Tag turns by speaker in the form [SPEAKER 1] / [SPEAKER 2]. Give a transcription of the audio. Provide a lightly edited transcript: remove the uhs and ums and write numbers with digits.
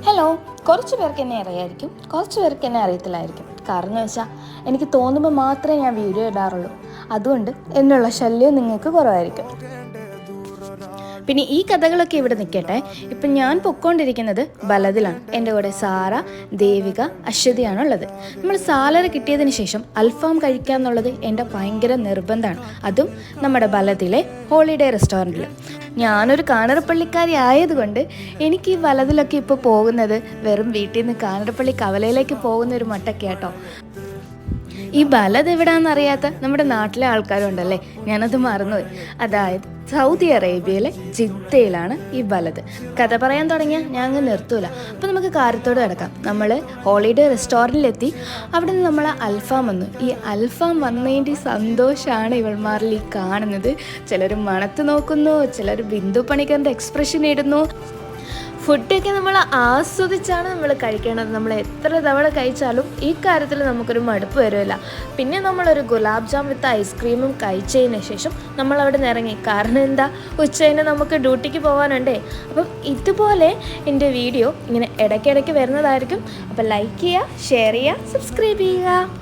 [SPEAKER 1] Hello, കുറച്ച് പേർക്ക് എന്നെ അറിയായിരിക്കും, കുറച്ച് പേർക്ക് എന്നെ അറിയത്തില്ലായിരിക്കും. കാരണം എന്ന് വെച്ചാൽ എനിക്ക് തോന്നുമ്പോൾ മാത്രമേ ഞാൻ വീഡിയോ ഇടാറുള്ളൂ. അതുകൊണ്ട് എന്നുള്ള ശല്യം നിങ്ങൾക്ക് കുറവായിരിക്കും. പിന്നെ ഈ കഥകളൊക്കെ ഇവിടെ നിൽക്കട്ടെ. ഇപ്പം ഞാൻ പൊയ്ക്കൊണ്ടിരിക്കുന്നത് ബലത്തിലാണ്. എൻ്റെ കൂടെ സാറ, ദേവിക, അശ്വതിയാണുള്ളത്. നമ്മൾ സാലറി കിട്ടിയതിന് ശേഷം അൽഫാം കഴിക്കുക എന്നുള്ളത് എൻ്റെ ഭയങ്കര നിർബന്ധമാണ്. അതും നമ്മുടെ ബലത്തിലെ ഹോളിഡേ റെസ്റ്റോറൻറ്റിൽ. ഞാനൊരു കാനറപ്പള്ളിക്കാരി ആയതുകൊണ്ട് എനിക്ക് ഈ വലതിലൊക്കെ ഇപ്പോൾ പോകുന്നത് വെറും വീട്ടിൽ നിന്ന് കാനറപ്പള്ളി കവലയിലേക്ക് പോകുന്ന ഒരു മട്ടൊക്കെ കേട്ടോ. ഈ ബലത് എവിടാന്നറിയാത്ത നമ്മുടെ നാട്ടിലെ ആൾക്കാരുണ്ടല്ലേ, ഞാനത് മറന്നുപോയി. അതായത് സൗദി അറേബ്യയിലെ ജിദ്ദയിലാണ് ഈ ബലത്. കഥ പറയാൻ തുടങ്ങിയാൽ ഞാൻ അങ്ങ് നിർത്തൂല. അപ്പോൾ നമുക്ക് കാര്യത്തോട് കിടക്കാം. നമ്മൾ ഹോളിഡേ റെസ്റ്റോറൻറ്റിലെത്തി. അവിടെ നിന്ന് നമ്മൾ അൽഫാം വന്നു. ഈ അൽഫാം വന്നതിൻ്റെ സന്തോഷമാണ് ഇവൾമാരിൽ ഈ കാണുന്നത്. ചിലർ മണത്ത് നോക്കുന്നു, ചിലർ ബിന്ദു പണിക്കറിൻ്റെ എക്സ്പ്രഷൻ ഇടുന്നു. ഫുഡൊക്കെ നമ്മൾ ആസ്വദിച്ചാണ് നമ്മൾ കഴിക്കേണ്ടത്. നമ്മൾ എത്ര തവണ കഴിച്ചാലും ഈ കാര്യത്തിൽ നമുക്കൊരു മടുപ്പ് വരുമില്ല. പിന്നെ നമ്മളൊരു ഗുലാബ് ജാം വിത്ത് ഐസ്ക്രീമും കഴിച്ചതിന് ശേഷം നമ്മളവിടെ നിന്ന് ഇറങ്ങി. കാരണം എന്താ, ഉച്ചതിന് നമുക്ക് ഡ്യൂട്ടിക്ക് പോകാനുണ്ടേ. അപ്പം ഇതുപോലെ എൻ്റെ വീഡിയോ ഇങ്ങനെ ഇടയ്ക്കിടയ്ക്ക് വരുന്നതായിരിക്കും. അപ്പം ലൈക്ക് ചെയ്യുക, ഷെയർ ചെയ്യുക, സബ്സ്ക്രൈബ് ചെയ്യുക.